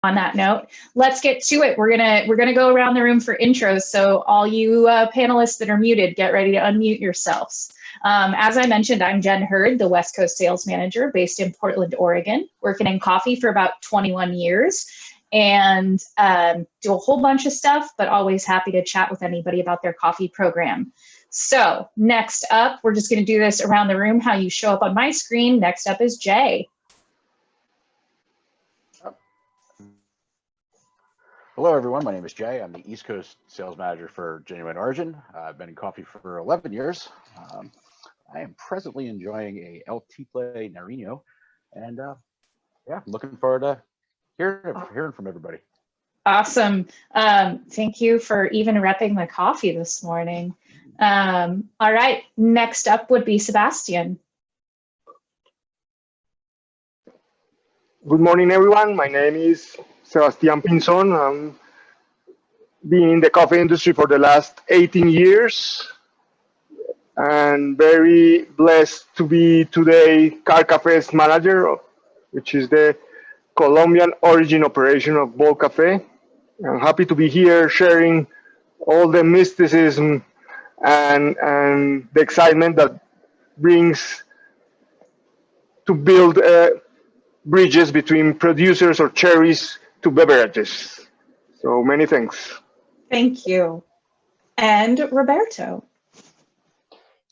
On that note, let's get to it. We're gonna go around the room for intros. So all you panelists that are muted, get ready to unmute yourselves. As I mentioned, I'm Jen Hurd, the West Coast Sales Manager based in Portland, Oregon, working in coffee for about 21 years and do a whole bunch of stuff, but always happy to chat with anybody about their coffee program. So next up, we're just gonna do this around the room, how you show up on my screen. Next up is Jay. Hello, everyone. My name is Jay. I'm the East Coast Sales Manager for Genuine Origin. I've been in coffee for 11 years. I am presently enjoying a El Tiple Nariño, and yeah, looking forward to hearing from everybody. Awesome. Thank you for even repping the coffee this morning. All right, next up would be Sebastian. Good morning, everyone. My name is Sebastián Pinzón. I'm been in the coffee industry for the last 18 years and very blessed to be today Car Café's manager, which is the Colombian origin operation of Bol Café. I'm happy to be here sharing all the mysticism and the excitement that brings to build bridges between producers or cherries to beverages. So many thanks. Thank you. And Roberto.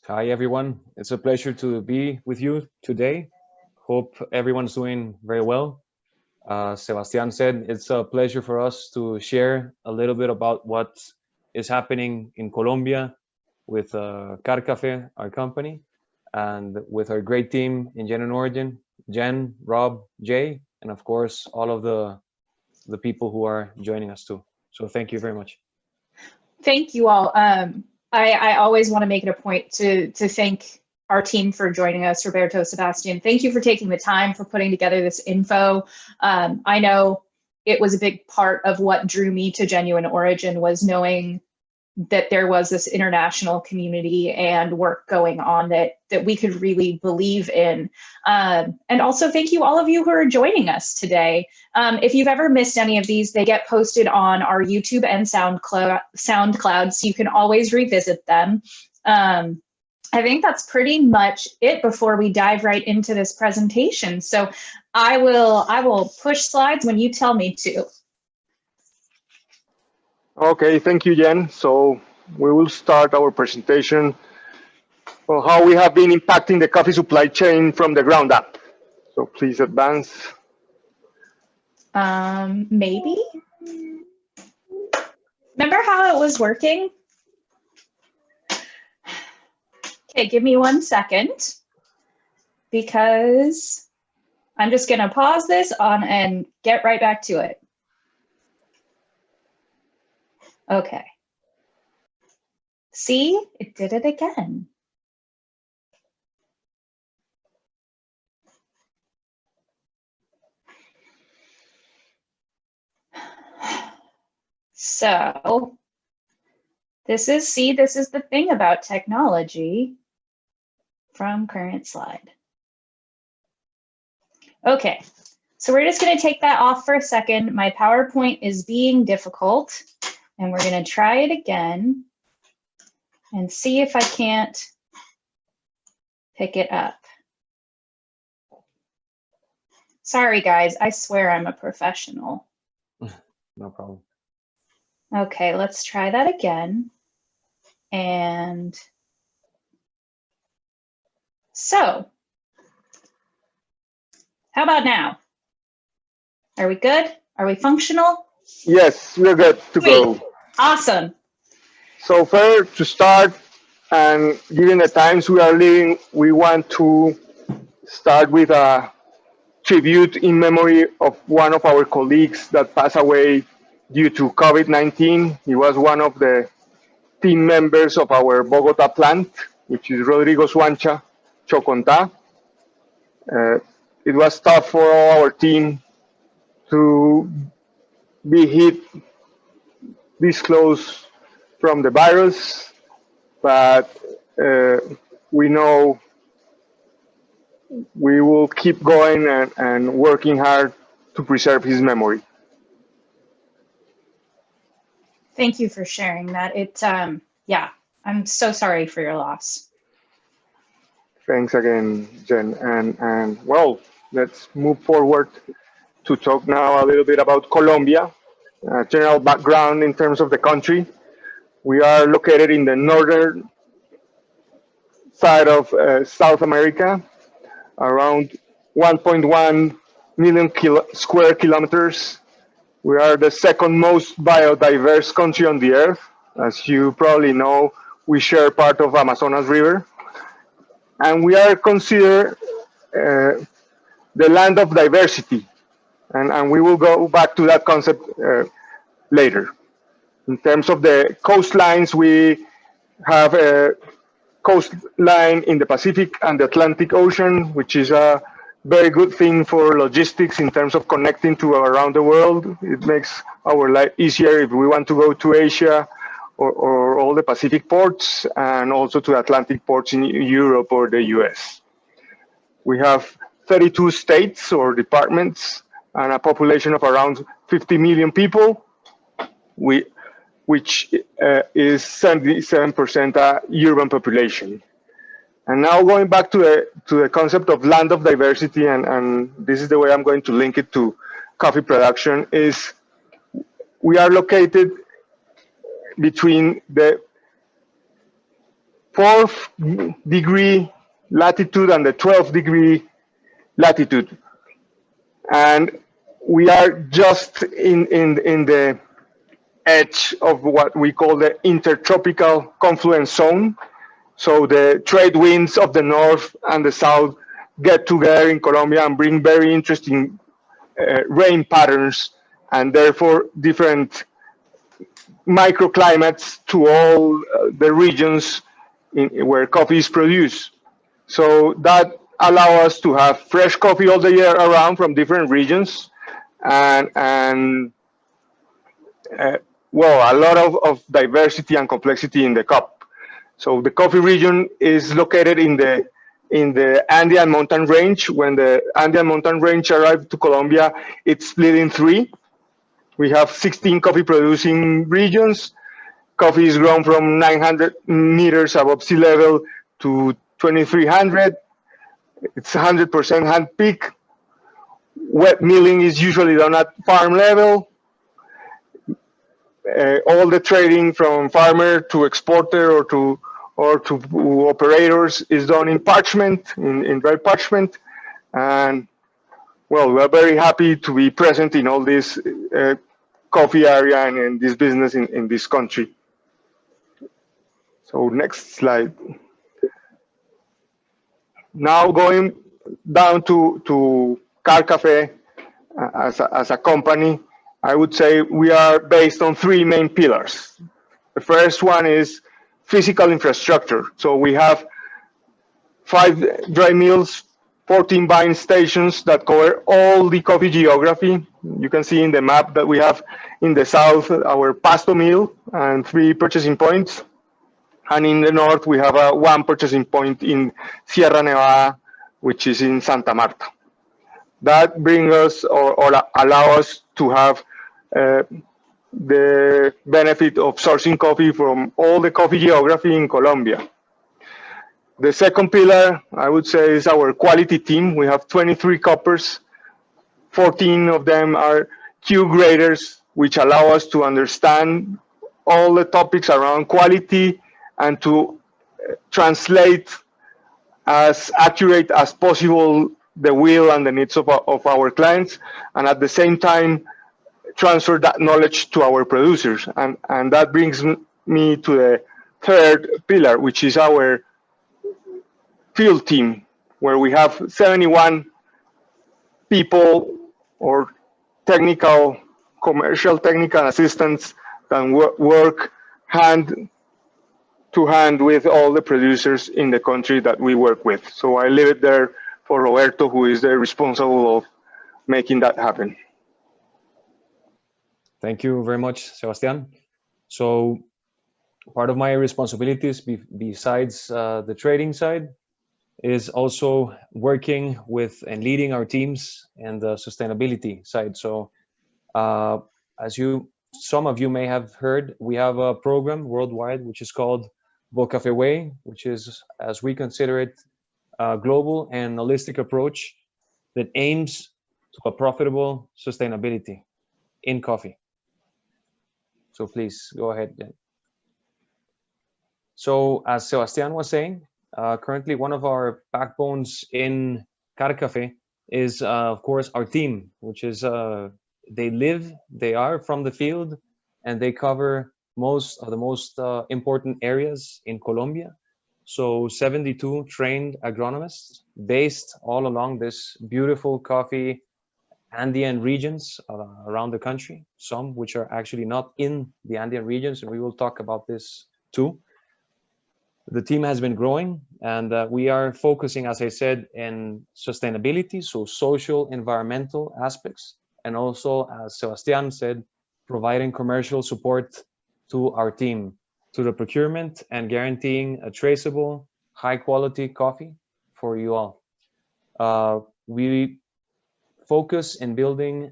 Hi, everyone. It's a pleasure to be with you today. Hope everyone's doing very well. Sebastian said it's a pleasure for us to share a little bit about what is happening in Colombia with Car Café, our company, and with our great team in Genuine Origin, Jen, Rob, Jay, and of course, all of the people who are joining us too. So thank you very much. Thank you all. I always want to make it a point to thank our team for joining us, Roberto, Sebastian. Thank you for taking the time for putting together this info. I know it was a big part of what drew me to Genuine Origin was knowing that there was this international community and work going on that we could really believe in. And also thank you all of you who are joining us today. If you've ever missed any of these, they get posted on our YouTube and SoundCloud, so you can always revisit them. I think that's pretty much it before we dive right into this presentation. So I will push slides when you tell me to. Okay, thank you, Jen. So we will start our presentation on how we have been impacting the coffee supply chain from the ground up. So please advance. Maybe. Remember how it was working? Okay, give me 1 second because I'm just gonna pause this and get right back to it. Okay. See, it did it again. So this is the thing about technology from current slide. Okay, so we're just gonna take that off for a second. My PowerPoint is being difficult. And we're going to try it again and see if I can't pick it up. Sorry, guys. I swear I'm a professional. No problem. Okay, let's try that again. And so, how about now? Are we good? Are we functional? Yes, we're good to go. Awesome. So first, to start, and given the times we are living, we want to start with a tribute in memory of one of our colleagues that passed away due to COVID-19. He was one of the team members of our Bogota plant, which is Rodrigo Suancha Choconta. It was tough for all our team to be hit this close from the virus, but we know we will keep going and working hard to preserve his memory. Thank you for sharing that. Yeah, I'm so sorry for your loss. Thanks again, Jen. And well, let's move forward to talk now a little bit about Colombia. General background in terms of the country. We are located in the northern side of South America, around 1.1 million square kilometers. We are the second most biodiverse country on the earth. As you probably know, we share part of Amazonas River. And we are considered the land of diversity. And we will go back to that concept later. In terms of the coastlines, we have a coastline in the Pacific and the Atlantic Ocean, which is a very good thing for logistics in terms of connecting to around the world. It makes our life easier if we want to go to Asia or all the Pacific ports, and also to Atlantic ports in Europe or the US. We have 32 states or departments and a population of around 50 million people, which is 77% urban population. And now going back to the concept of land of diversity, and this is the way I'm going to link it to coffee production, is we are located between the 4th degree latitude and the 12th degree latitude. And we are just in the edge of what we call the intertropical confluence zone. So the trade winds of the north and the south get together in Colombia and bring very interesting rain patterns, and therefore different microclimates to all the regions where coffee is produced. So that allows us to have fresh coffee all the year around from different regions, and well, a lot of diversity and complexity in the cup. So the coffee region is located in the Andean mountain range. When the Andean mountain range arrived to Colombia, it's split in three. We have 16 coffee producing regions. Coffee is grown from 900 meters above sea level to 2,300. It's 100% hand pick. Wet milling is usually done at farm level. All the trading from farmer to exporter or to operators is done in parchment, in dry parchment. And well, we're very happy to be present in all this coffee area and in this business in this country. So next slide. Now going down to Car Cafe as a company, I would say we are based on three main pillars. The first one is physical infrastructure. So we have 5 dry mills, 14 buying stations that cover all the coffee geography. You can see in the map that we have in the south our Pasto mill and 3 purchasing points. And in the north, we have one purchasing point in Sierra Nevada, which is in Santa Marta. That brings us or allow us to have the benefit of sourcing coffee from all the coffee geography in Colombia. The second pillar, I would say, is our quality team. We have 23 coppers. 14 of them are Q graders, which allow us to understand all the topics around quality and to translate as accurate as possible the will and the needs of our clients, and at the same time transfer that knowledge to our producers. And that brings me to the third pillar, which is our field team, where we have 71 people or commercial technical assistants that work hand to hand with all the producers in the country that we work with. So I leave it there for Roberto, who is the responsible of making that happen. Thank you very much, Sebastian. So part of my responsibilities besides the trading side is also working with and leading our teams and the sustainability side. So as you some of you may have heard, we have a program worldwide which is called Bocafe Way, which is, as we consider it, a global and holistic approach that aims to a profitable sustainability in coffee. So please go ahead. So as Sebastian was saying, currently one of our backbones in Carcafe is, of course, our team, which is they are from the field, and they cover most of the most important areas in Colombia. So 72 trained agronomists based all along this beautiful coffee Andean regions around the country, some which are actually not in the Andean regions, and we will talk about this too. The team has been growing, and we are focusing, as I said, in sustainability, so social, environmental aspects, and also, as Sebastian said, providing commercial support to our team, to the procurement and guaranteeing a traceable, high-quality coffee for you all. We focus in building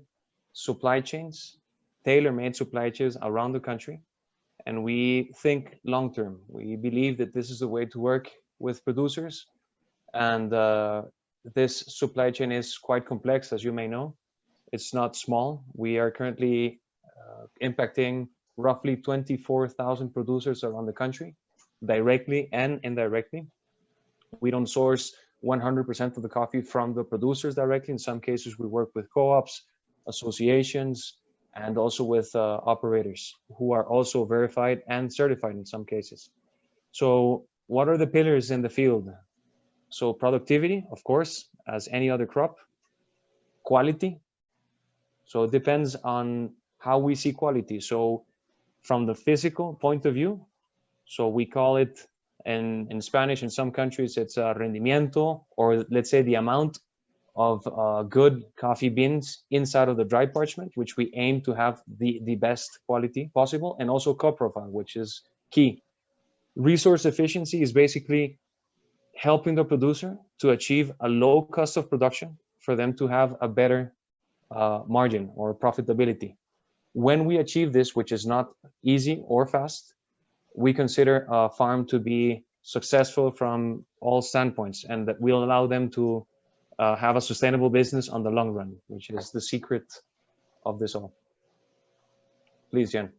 supply chains, tailor-made supply chains around the country, and we think long term. We believe that this is the way to work with producers, and this supply chain is quite complex, as you may know. It's not small. We are currently impacting roughly 24,000 producers around the country, directly and indirectly. We don't source 100% of the coffee from the producers directly. In some cases, we work with co-ops, associations, and also with operators who are also verified and certified in some cases. So what are the pillars in the field? So productivity, of course, as any other crop. Quality. So it depends on how we see quality. So from the physical point of view, so we call it in Spanish, in some countries, it's rendimiento, or let's say the amount of good coffee beans inside of the dry parchment, which we aim to have the best quality possible, and also cup profile, which is key. Resource efficiency is basically helping the producer to achieve a low cost of production for them to have a better margin or profitability. When we achieve this, which is not easy or fast, we consider a farm to be successful from all standpoints, and that will allow them to have a sustainable business on the long run, which is the secret of this all. Please, Jen.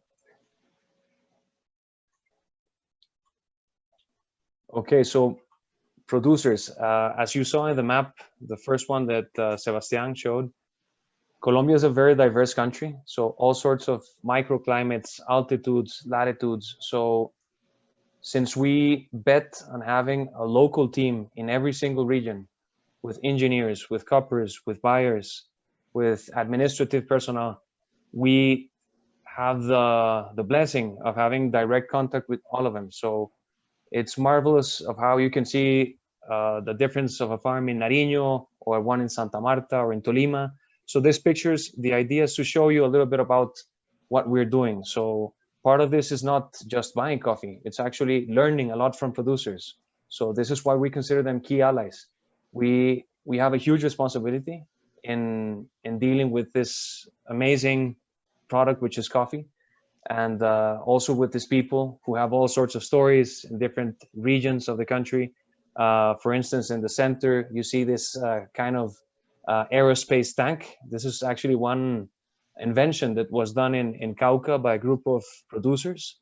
Okay, so producers, as you saw in the map, the first one that Sebastian showed, Colombia is a very diverse country, so all sorts of microclimates, altitudes, latitudes. So since we bet on having a local team in every single region, with engineers, with coppers, with buyers, with administrative personnel, we have the blessing of having direct contact with all of them. So it's marvelous of how you can see the difference of a farm in Nariño or one in Santa Marta or in Tolima. So these pictures, the idea is to show you a little bit about what we're doing. So part of this is not just buying coffee, it's actually learning a lot from producers. So this is why we consider them key allies. We have a huge responsibility in dealing with this amazing product, which is coffee, and also with these people who have all sorts of stories in different regions of the country. For instance, in the center, you see this kind of aerospace tank. This is actually one invention that was done in Cauca by a group of producers.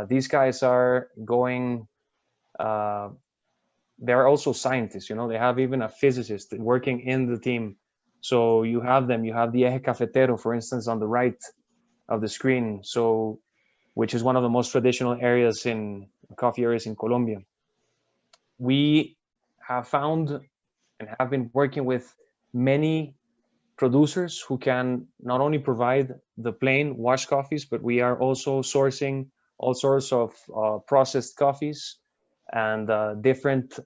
These guys are going, they're also scientists, you know, they have even a physicist working in the team. So you have them, you have the Eje Cafetero, for instance, on the right of the screen, so which is one of the most traditional areas in coffee areas in Colombia. We have found and have been working with many producers who can not only provide the plain washed coffees, but we are also sourcing all sorts of processed coffees and different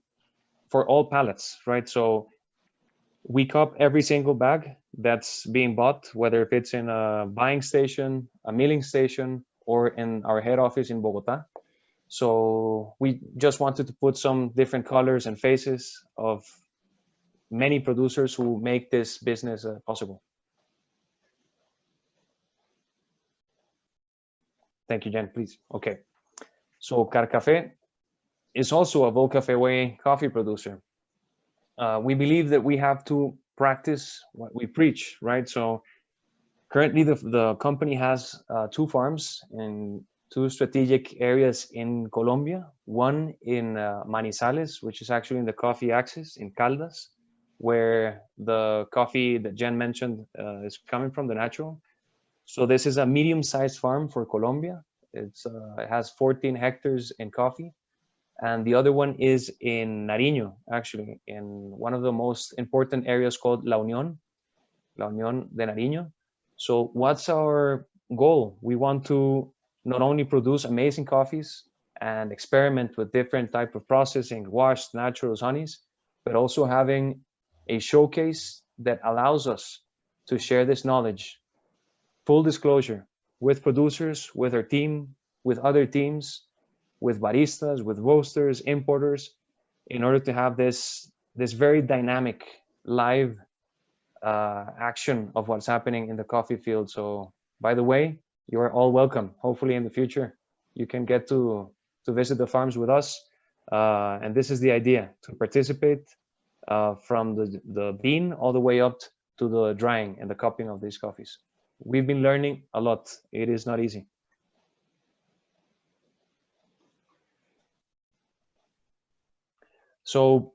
for all pallets, right? So we cup every single bag that's being bought, whether if it's in a buying station, a milling station, or in our head office in Bogota. So we just wanted to put some different colors and faces of many producers who make this business possible. Thank you, Jen, please. Okay. So Carcafé is also a Volcafe Way coffee producer. We believe that we have to practice what we preach, right? So currently the company has 2 farms in 2 strategic areas in Colombia. One in Manizales, which is actually in the coffee axis in Caldas, where the coffee that Jen mentioned is coming from, the natural. So this is a medium-sized farm for Colombia. It has 14 hectares in coffee. And the other one is in Nariño, actually, in one of the most important areas called La Unión de Nariño. So what's our goal? We want to not only produce amazing coffees and experiment with different type of processing, washed, naturals, honeys, but also having a showcase that allows us to share this knowledge, full disclosure, with producers, with our team, with other teams, with baristas, with roasters, importers, in order to have this very dynamic live action of what's happening in the coffee field. So by the way, you are all welcome. Hopefully in the future you can get to visit the farms with us, and this is the idea, to participate from the bean all the way up to the drying and the cupping of these coffees. We've been learning a lot. It is not easy. So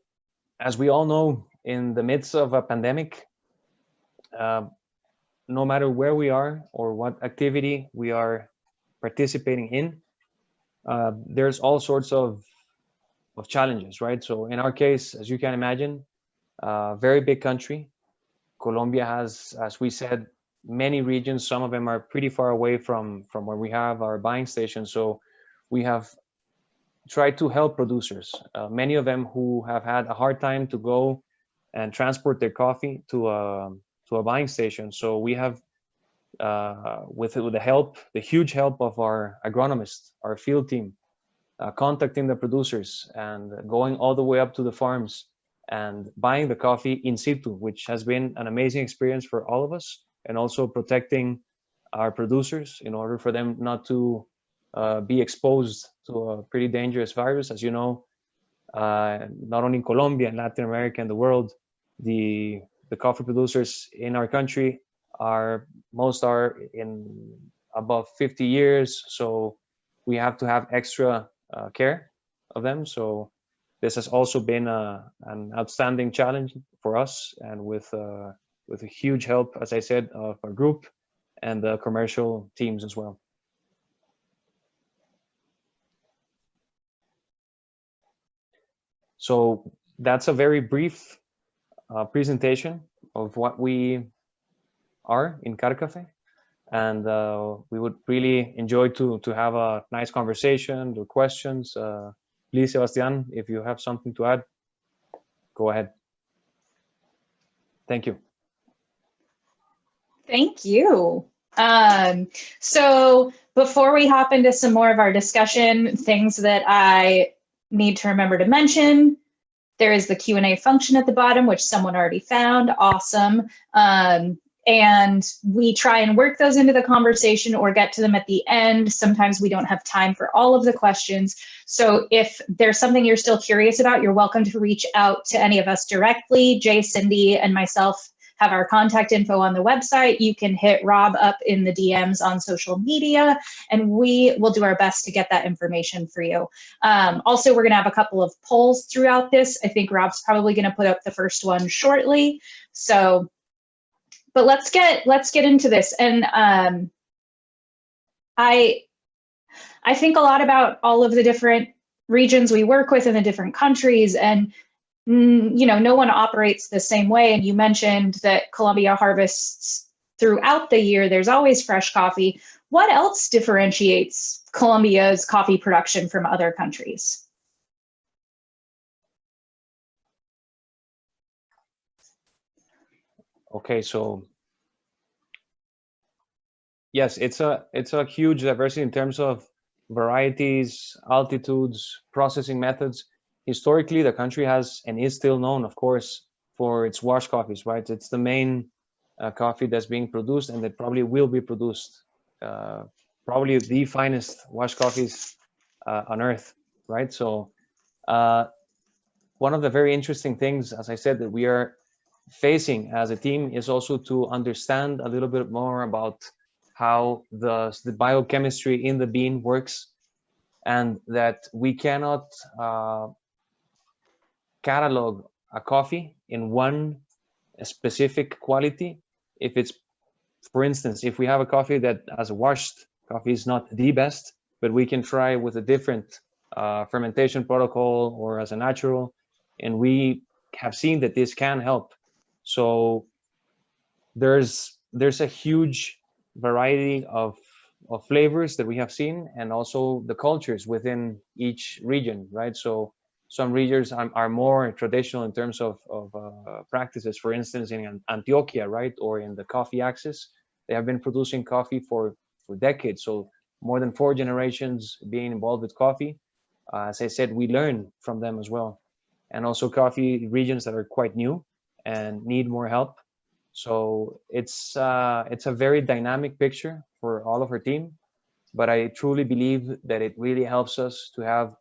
as we all know, in the midst of a pandemic, no matter where we are or what activity we are participating in, there's all sorts of challenges, right? So in our case, as you can imagine, very big country. Colombia has, as we said, many regions. Some of them are pretty far away from where we have our buying stations. So we have tried to help producers, many of them who have had a hard time to go and transport their coffee to a buying station. So we have, with the huge help of our agronomists, our field team, contacting the producers and going all the way up to the farms and buying the coffee in situ, which has been an amazing experience for all of us, and also protecting our producers in order for them not to be exposed to a pretty dangerous virus. As you know, not only in Colombia and Latin America and the world, the coffee producers in our country most are in above 50 years, so we have to have extra care of them. So this has also been an outstanding challenge for us, and with a huge help, as I said, of our group and the commercial teams as well. So that's a very brief presentation of what we are in Carcafé, and we would really enjoy to have a nice conversation or questions. Please, Sebastián, if you have something to add, go ahead. Thank you. Thank you. So before we hop into some more of our discussion, things that I need to remember to mention, there is the Q&A function at the bottom, which someone already found. Awesome. And we try and work those into the conversation or get to them at the end. Sometimes we don't have time for all of the questions. So if there's something you're still curious about, you're welcome to reach out to any of us directly. Jay, Cindy, and myself have our contact info on the website. You can hit Rob up in the DMs on social media, and we will do our best to get that information for you. Also, we're going to have a couple of polls throughout this. I think Rob's probably going to put up the first one shortly. So, but let's get into this. And I think a lot about all of the different regions we work with in the different countries, and you know, no one operates the same way. And you mentioned that Colombia harvests throughout the year. There's always fresh coffee. What else differentiates Colombia's coffee production from other countries? Okay, so yes, it's a huge diversity in terms of varieties, altitudes, processing methods. Historically, the country has and is still known, of course, for its wash coffees, right? It's the main coffee that's being produced, and that probably will be produced probably the finest washed coffees on earth, right? So one of the very interesting things, as I said, that we are facing as a team is also to understand a little bit more about how the biochemistry in the bean works, and that we cannot catalog a coffee in one specific quality. If it's, for instance, if we have a coffee that as a washed coffee is not the best, but we can try with a different fermentation protocol or as a natural, and we have seen that this can help. So there's a huge variety of flavors that we have seen, and also the cultures within each region, right? So some regions are more traditional in terms of practices. For instance, in Antioquia, right, or in the coffee axis, they have been producing coffee for decades. So more than 4 generations being involved with coffee. As I said, we learn from them as well. And also coffee regions that are quite new and need more help. So it's a very dynamic picture for all of our team, but I truly believe that it really helps us to have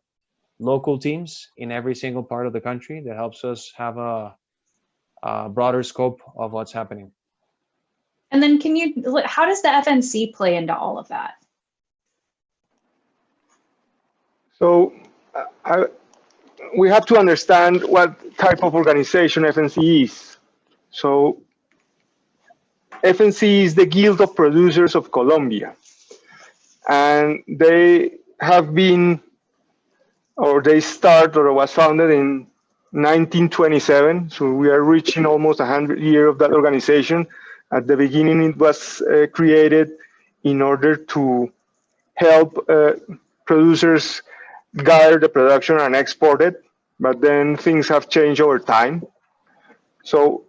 local teams in every single part of the country that helps us have a broader scope of what's happening. And then how does the FNC play into all of that? So we have to understand what type of organization FNC is. So FNC is the Guild of Producers of Colombia. And they have been, or they start, or was founded in 1927. So we are reaching almost 100 years of that organization. At the beginning, it was created in order to help producers gather the production and export it. But then things have changed over time. So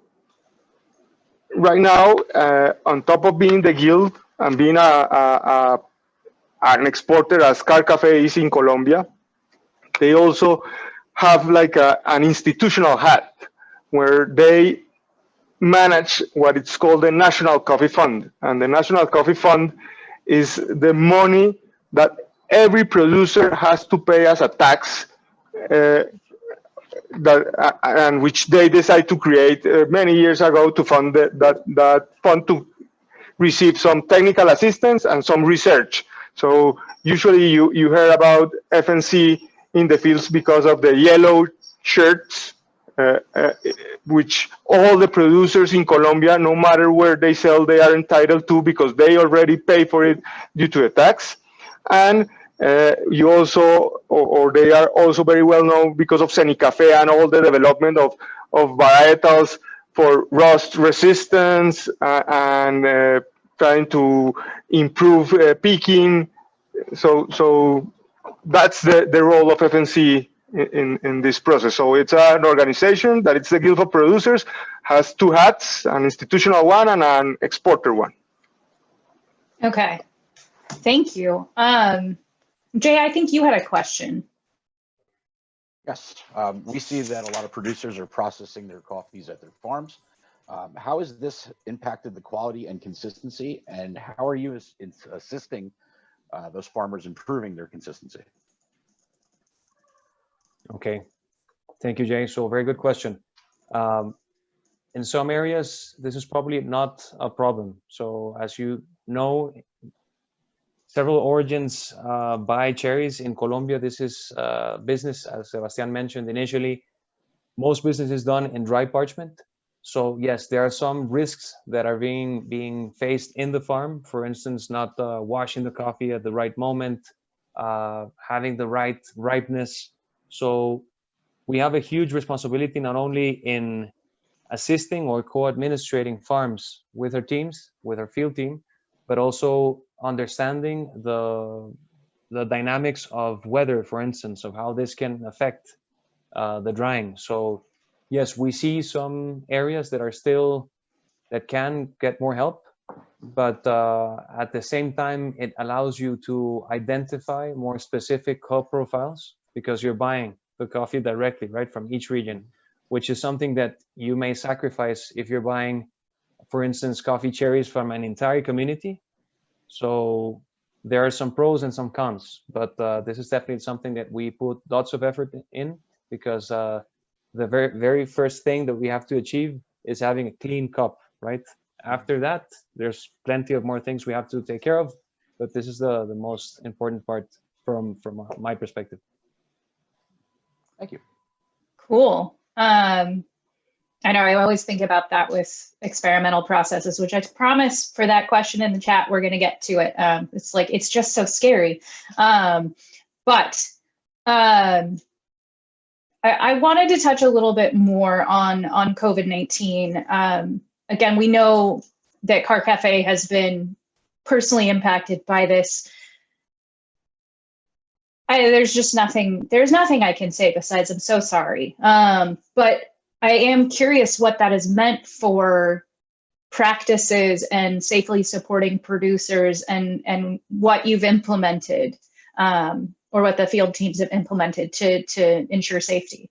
right now, on top of being the guild and being an exporter as Car Cafe is in Colombia, they also have like an institutional hat where they manage what it's called the National Coffee Fund. And the National Coffee Fund is the money that every producer has to pay as a tax and which they decide to create many years ago to fund that fund to receive some technical assistance and some research. So usually you hear about FNC in the fields because of the yellow shirts, which all the producers in Colombia, no matter where they sell, they are entitled to because they already pay for it due to the tax. And you also, or they are also very well known because of Senicafe and all the development of varietals for rust resistance and trying to improve picking. So that's the role of FNC in this process. So it's an organization that it's the Guild of Producers, has 2 hats, an institutional one and an exporter one. Okay, thank you. Jay, I think you had a question. Yes, we see that a lot of producers are processing their coffees at their farms. How has this impacted the quality and consistency, and how are you assisting those farmers improving their consistency? Okay, thank you, Jay. So very good question. In some areas, this is probably not a problem. So as you know, several origins buy cherries in Colombia. This is business, as Sebastian mentioned initially. Most business is done in dry parchment. So yes, there are some risks that are being faced in the farm. For instance, not washing the coffee at the right moment, having the right ripeness. So we have a huge responsibility not only in assisting or co-administrating farms with our teams, with our field team, but also understanding the dynamics of weather, for instance, of how this can affect the drying. So yes, we see some areas that can get more help, but at the same time, it allows you to identify more specific crop profiles because you're buying the coffee directly, right, from each region, which is something that you may sacrifice if you're buying, for instance, coffee cherries from an entire community. So there are some pros and some cons, but this is definitely something that we put lots of effort in, because the very first thing that we have to achieve is having a clean cup, right? After that, there's plenty of more things we have to take care of, but this is the most important part from my perspective. Thank you. Cool. I know I always think about that with experimental processes, which I promise for that question in the chat, we're going to get to it. It's like, it's just so scary. But I wanted to touch a little bit more on COVID-19. Again, we know that Car Cafe has been personally impacted by this. There's nothing I can say besides I'm so sorry. But I am curious what that has meant for practices and safely supporting producers, and what you've implemented, or what the field teams have implemented to ensure safety.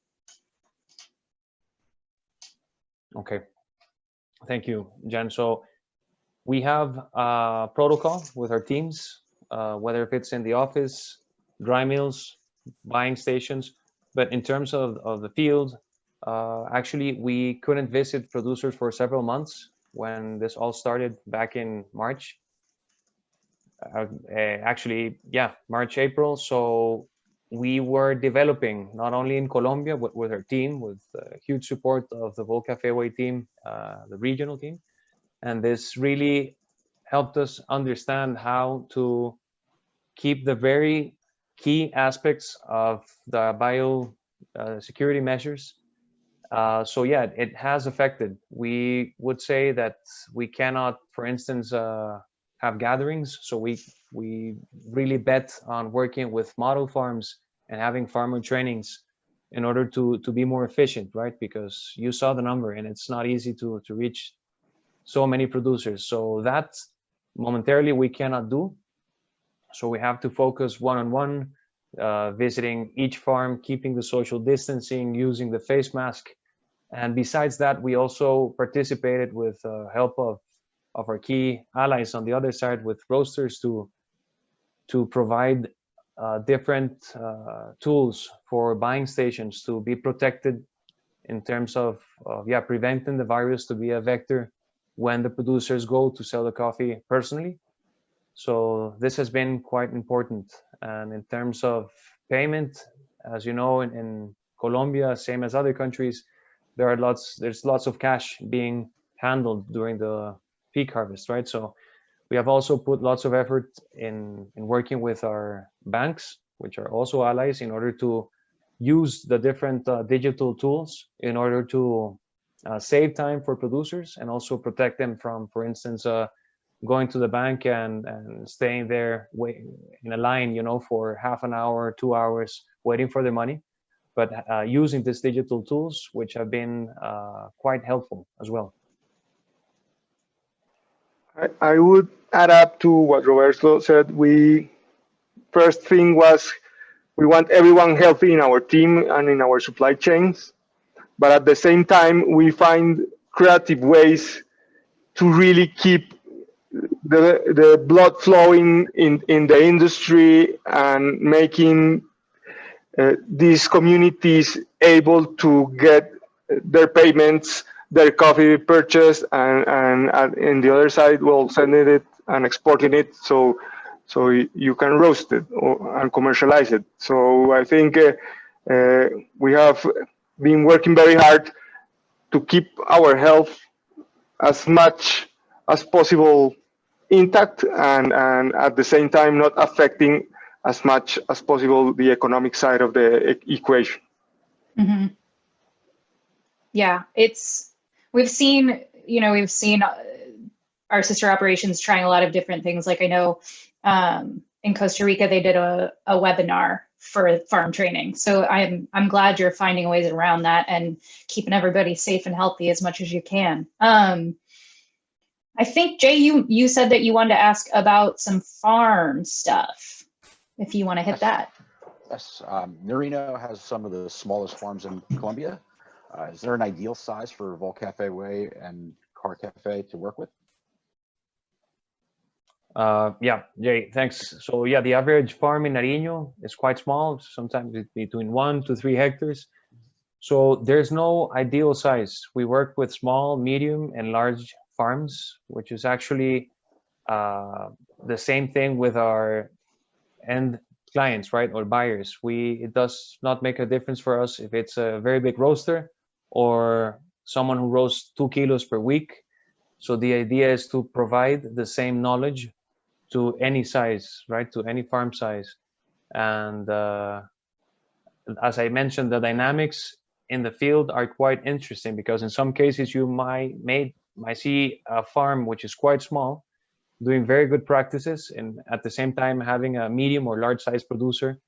Okay, thank you, Jen. So we have a protocol with our teams, whether if it's in the office, dry mills, buying stations, but in terms of the field, actually we couldn't visit producers for several months when this all started back in March. Actually, yeah, March, April. So we were developing not only in Colombia, but with our team, with huge support of the Vol Cafe Way team, the regional team. And this really helped us understand how to keep the very key aspects of the bio security measures. So yeah, it has affected. We would say that we cannot, for instance, have gatherings. So we really bet on working with model farms and having farmer trainings in order to be more efficient, right? Because you saw the number, and it's not easy to reach so many producers. So that momentarily we cannot do. So we have to focus one-on-one, visiting each farm, keeping the social distancing, using the face mask. And besides that, we also participated with help of our key allies on the other side, with roasters to provide different tools for buying stations to be protected in terms of preventing the virus to be a vector when the producers go to sell the coffee personally. So this has been quite important. And in terms of payment, as you know, in Colombia, same as other countries, there's lots of cash being handled during the peak harvest, right? So we have also put lots of effort in working with our banks, which are also allies, in order to use the different digital tools in order to save time for producers and also protect them from, for instance, going to the bank and staying there in a line, for half an hour, 2 hours, waiting for their money, but using these digital tools, which have been quite helpful as well. I would add up to what Roberto said. First thing was, we want everyone healthy in our team and in our supply chains, but at the same time, we find creative ways to really keep the blood flowing in the industry and making these communities able to get their payments, their coffee purchased, and in the other side, well, sending it and exporting it so you can roast it and commercialize it. So I think we have been working very hard to keep our health as much as possible intact, and at the same time not affecting as much as possible the economic side of the equation. Mm-hmm. Yeah, we've seen our sister operations trying a lot of different things. Like I know in Costa Rica, they did a webinar for farm training. So I'm glad you're finding ways around that and keeping everybody safe and healthy as much as you can. I think, Jay, you said that you wanted to ask about some farm stuff, if you want to hit that. Yes, Narino has some of the smallest farms in Colombia. Is there an ideal size for Vol Cafe Way and Car Cafe to work with? Yeah, Jay, thanks. So yeah, the average farm in Nariño is quite small. Sometimes it's between 1 to 3 hectares. So there's no ideal size. We work with small, medium, and large farms, which is actually the same thing with our end clients, right, or buyers. It does not make a difference for us if it's a very big roaster or someone who roasts 2 kilos per week. So the idea is to provide the same knowledge to any size, right, to any farm size. And as I mentioned, the dynamics in the field are quite interesting because in some cases you might see a farm which is quite small doing very good practices, and at the same time having a medium or large size producer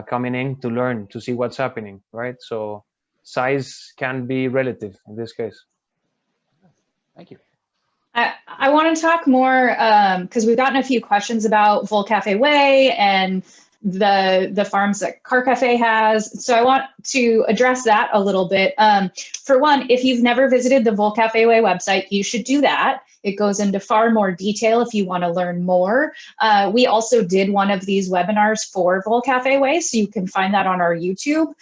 coming in to learn to see what's happening, right? So size can be relative in this case. Thank you. I want to talk more because we've gotten a few questions about Vol Cafe Way and the farms that Car Cafe has. So I want to address that a little bit. For one, if you've never visited the Vol Cafe Way website, you should do that. It goes into far more detail if you want to learn more. We also did one of these webinars for Vol Cafe Way, so you can find that on our YouTube.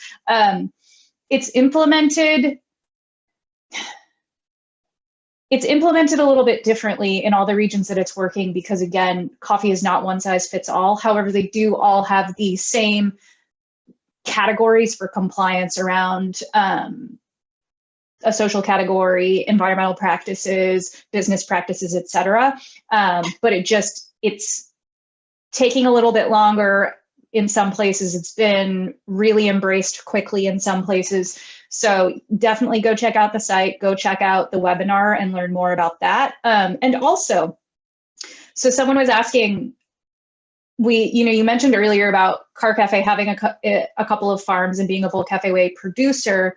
It's implemented a little bit differently in all the regions that it's working because, again, coffee is not one size fits all. However, they do all have the same categories for compliance around a social category, environmental practices, business practices, et cetera. But it's taking a little bit longer in some places. It's been really embraced quickly in some places. So definitely go check out the site, go check out the webinar and learn more about that. And also, so someone was asking, you mentioned earlier about Car Cafe having a couple of farms and being a Vol Cafe Way producer.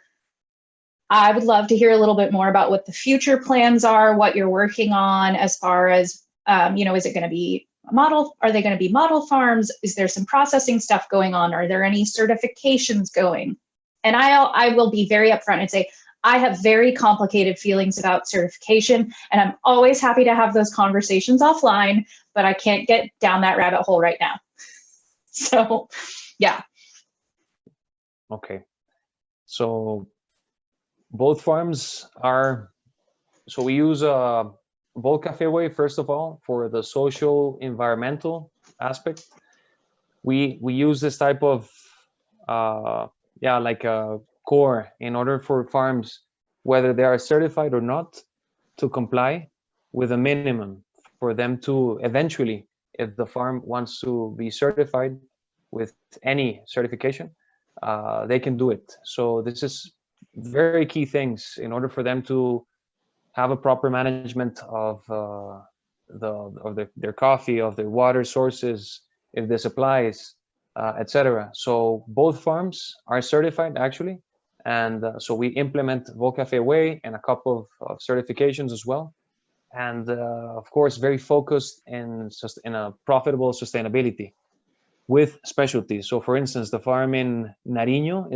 I would love to hear a little bit more about what the future plans are, what you're working on as far as, is it going to be a model? Are they going to be model farms? Is there some processing stuff going on? Are there any certifications going? And I will be very upfront and say, I have very complicated feelings about certification, and I'm always happy to have those conversations offline, but I can't get down that rabbit hole right now. So, yeah. Okay. So both farms so we use Vol Cafe Way, first of all, for the social environmental aspect. We use this type of like a core in order for farms, whether they are certified or not, to comply with a minimum for them to eventually, if the farm wants to be certified with any certification, they can do it. So this is very key things in order for them to have a proper management of their coffee, of their water sources, if this applies, etc. So both farms are certified actually, and so we implement Vol Cafe Way and a couple of certifications as well, and of course very focused in a profitable sustainability with specialties. So for instance, the farm in Nariño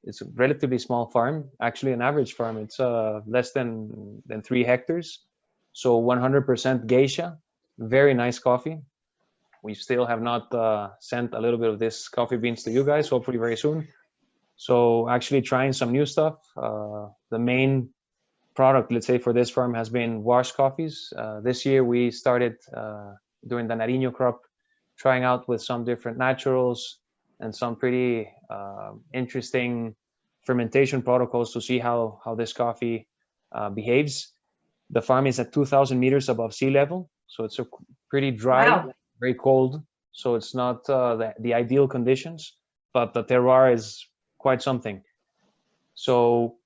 it's a relatively small farm, actually an average farm. It's less than 3 hectares. So 100% geisha, very nice coffee. We still have not sent a little bit of this coffee beans to you guys, hopefully very soon. So actually trying some new stuff. The main product, let's say, for this farm has been washed coffees. This year we started during the Nariño crop, trying out with some different naturals and some pretty interesting fermentation protocols to see how this coffee behaves. The farm is at 2,000 meters above sea level, so it's a pretty dry, Wow. very cold. So it's not the ideal conditions, but the terroir is quite something. So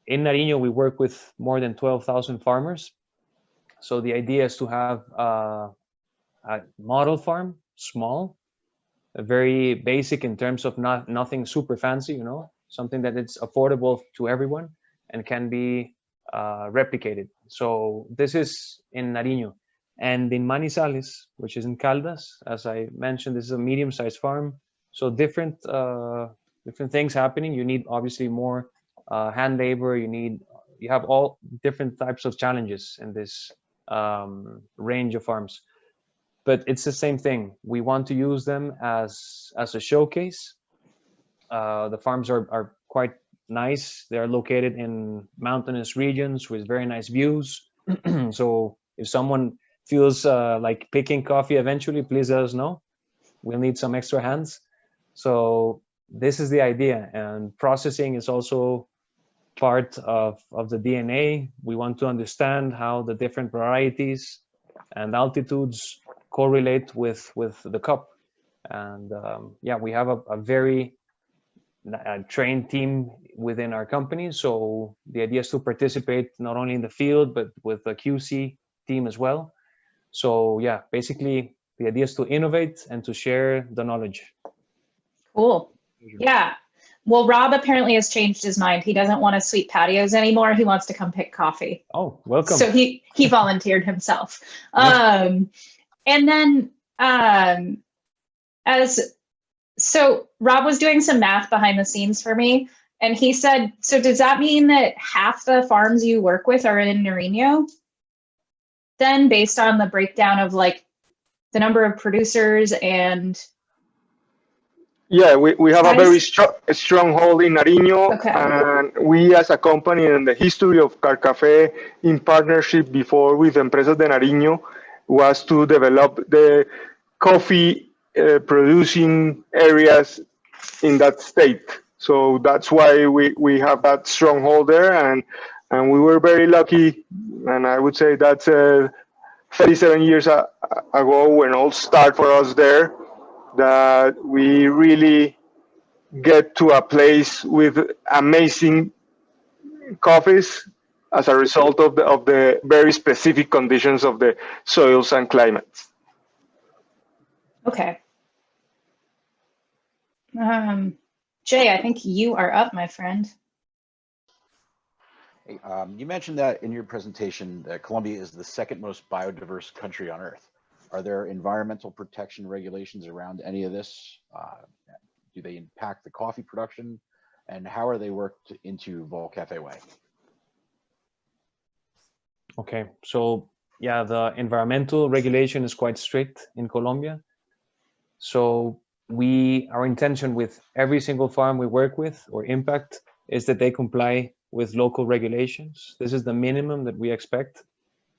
in Nariño, we work with more than 12,000 farmers. So the idea is to have a model farm, small, very basic in terms of nothing super fancy, something that it's affordable to everyone and can be replicated. So this is in Nariño. And in Manizales, which is in Caldas, as I mentioned, this is a medium-sized farm. So different things happening. You need obviously more hand labor. You have all different types of challenges in this range of farms. but it's the same thing. We want to use them as a showcase. The farms are quite nice. They're located in mountainous regions with very nice views. So if someone feels like picking coffee eventually, please let us know. We'll need some extra hands. So this is the idea, and processing is also part of the DNA. We want to understand how the different varieties and altitudes correlate with the cup. And yeah, we have a very trained team within our company. So the idea is to participate not only in the field, but with the QC team as well. So yeah, basically the idea is to innovate and to share the knowledge. Cool. Yeah. Well, Rob apparently has changed his mind. He doesn't want to sweep patios anymore. He wants to come pick coffee. Oh, welcome. So he volunteered himself. And then so Rob was doing some math behind the scenes for me, and he said, so does that mean that half the farms you work with are in Nariño? Then, based on the breakdown of like the number of producers and Yeah, we have a very stronghold in Nariño, Okay. and we as a company in the history of Car Café in partnership before with Empresas de Nariño was to develop the coffee producing areas in that state. So that's why we have that stronghold there, and we were very lucky, and I would say that's 37 years ago when all started for us there, that we really get to a place with amazing coffees as a result of the very specific conditions of the soils and climates. Okay. Jay, I think you are up, my friend. Hey, you mentioned that in your presentation that Colombia is the second most biodiverse country on Earth. Are there environmental protection regulations around any of this? Do they impact the coffee production? And how are they worked into Vol Cafe Way? Okay, so yeah, the environmental regulation is quite strict in Colombia. So our intention with every single farm we work with or impact is that they comply with local regulations. This is the minimum that we expect.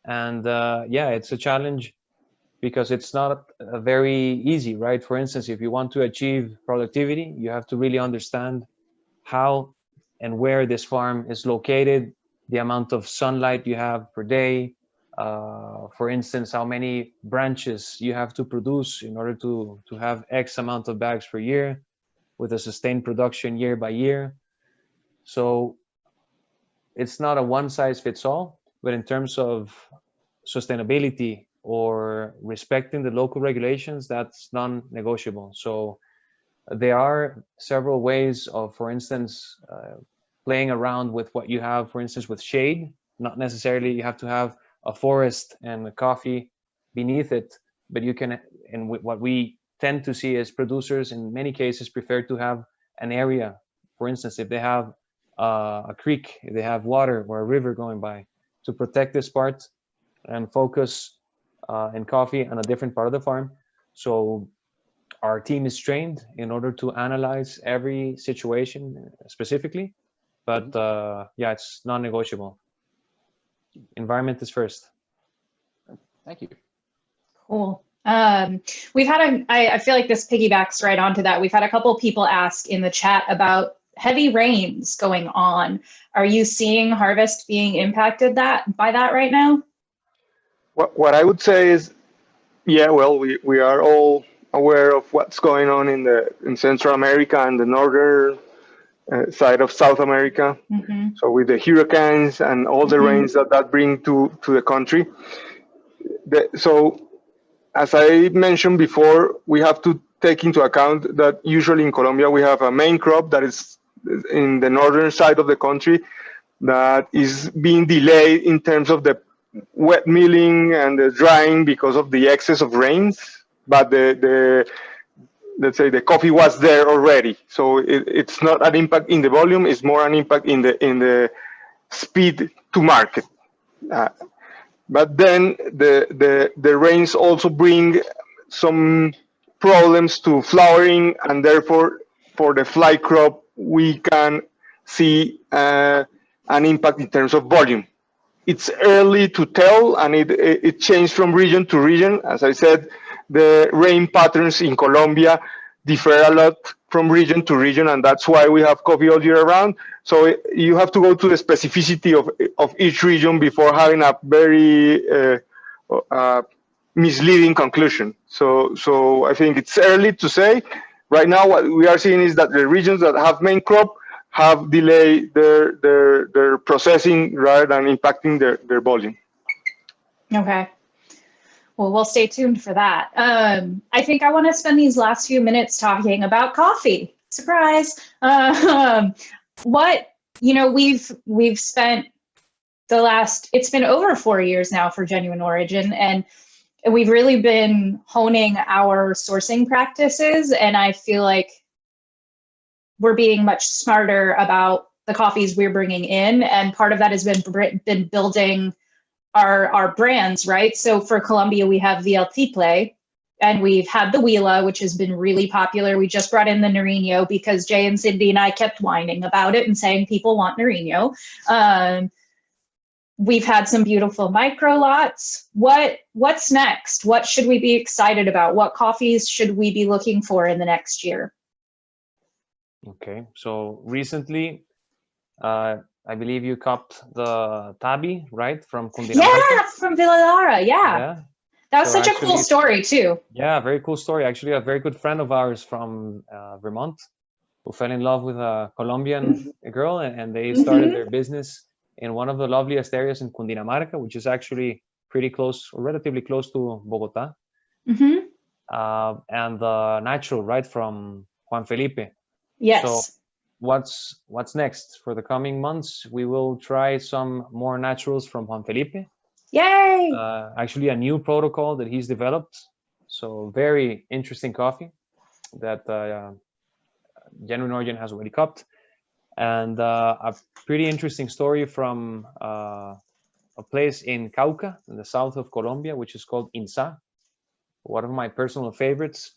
And yeah, it's a challenge because it's not very easy, right? For instance, if you want to achieve productivity, you have to really understand how and where this farm is located, the amount of sunlight you have per day, for instance, how many branches you have to produce in order to have X amount of bags per year with a sustained production year by year. So it's not a one size fits all, but in terms of sustainability or respecting the local regulations, that's non-negotiable. So there are several ways of, for instance, playing around with what you have, for instance, with shade. Not necessarily you have to have a forest and a coffee beneath it, but you can, and what we tend to see is producers in many cases prefer to have an area. For instance, if they have a creek, if they have water or a river going by, to protect this part and focus in coffee on a different part of the farm. So our team is trained in order to analyze every situation specifically, but yeah, it's non-negotiable. Environment is first. Thank you. Cool. We've had I feel like this piggybacks right onto that. We've had a couple people ask in the chat about heavy rains going on. Are you seeing harvest being impacted by that right now? What I would say is, yeah, well, we are all aware of what's going on in Central America and the northern side of South America. Mm-hmm. So with the hurricanes and all the rains that bring to the country. So as I mentioned before, we have to take into account that usually in Colombia we have a main crop that is in the northern side of the country that is being delayed in terms of the wet milling and the drying because of the excess of rains, but let's say the coffee was there already, so it's not an impact in the volume, it's more an impact in the speed to market. But then the rains also bring some problems to flowering, and therefore for the fly crop we can see an impact in terms of volume. It's early to tell, and it changed from region to region. As I said, the rain patterns in Colombia differ a lot from region to region, and that's why we have coffee all year round. So you have to go to the specificity of each region before having a very misleading conclusion. So I think it's early to say. Right now, what we are seeing is that the regions that have main crop have delayed their processing rather than impacting their volume. Okay. Well, we'll stay tuned for that. I think I want to spend these last few minutes talking about coffee. Surprise. We've spent it's been over 4 years now for Genuine Origin, and we've really been honing our sourcing practices. And I feel like we're being much smarter about the coffees we're bringing in. And part of that has been building our brands, right? So for Colombia, we have the El Tiple, and we've had the Huila, which has been really popular. We just brought in the Nariño because Jay and Cindy and I kept whining about it and saying people want Nariño. We've had some beautiful micro lots. What's next? What should we be excited about? What coffees should we be looking for in the next year? Okay, so recently, I believe you copped the Tabi, right, from Cundinamarca? Yeah, from Villalara, yeah. That was So such a cool story too. Yeah, very cool story. Actually, a very good friend of ours from Vermont who fell in love with a Colombian girl, and they started their business in one of the loveliest areas in Cundinamarca, which is actually pretty close, or relatively close to Bogota. And the natural, right, from Juan Felipe. Yes. So what's next for the coming months? We will try some more naturals from Juan Felipe. Yay! Actually, a new protocol that he's developed. So very interesting coffee that Genuine Origin has already cupped, and a pretty interesting story from a place in Cauca, in the south of Colombia, which is called Insa. One of my personal favorites,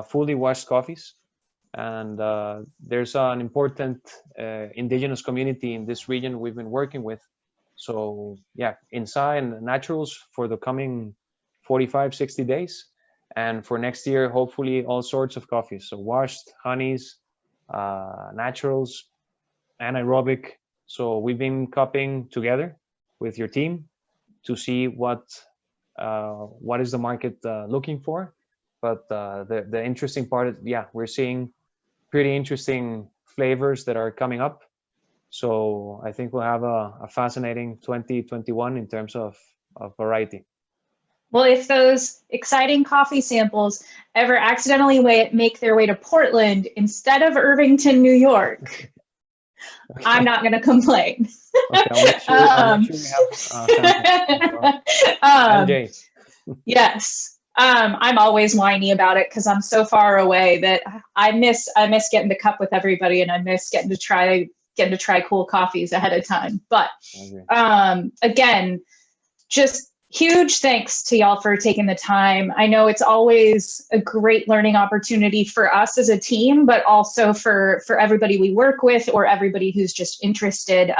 fully washed coffees. And there's an important indigenous community in this region we've been working with. So yeah, Insa and naturals for the coming 45, 60 days. And for next year, hopefully all sorts of coffees. So washed, honeys, naturals, anaerobic. So we've been cupping together with your team to see what is the market looking for. But the interesting part is, yeah, we're seeing pretty interesting flavors that are coming up. So I think we'll have a fascinating 2021 in terms of variety. Well, if those exciting coffee samples ever accidentally make their way to Portland instead of Irvington, New York, okay, I'm not going to complain. Okay, I'll make sure we have samples. Yes. I'm always whiny about it because I'm so far away that I miss getting to cup with everybody, and I miss getting to try cool coffees ahead of time. But again, just huge thanks to y'all for taking the time. I know it's always a great learning opportunity for us as a team, but also for everybody we work with or everybody who's just interested.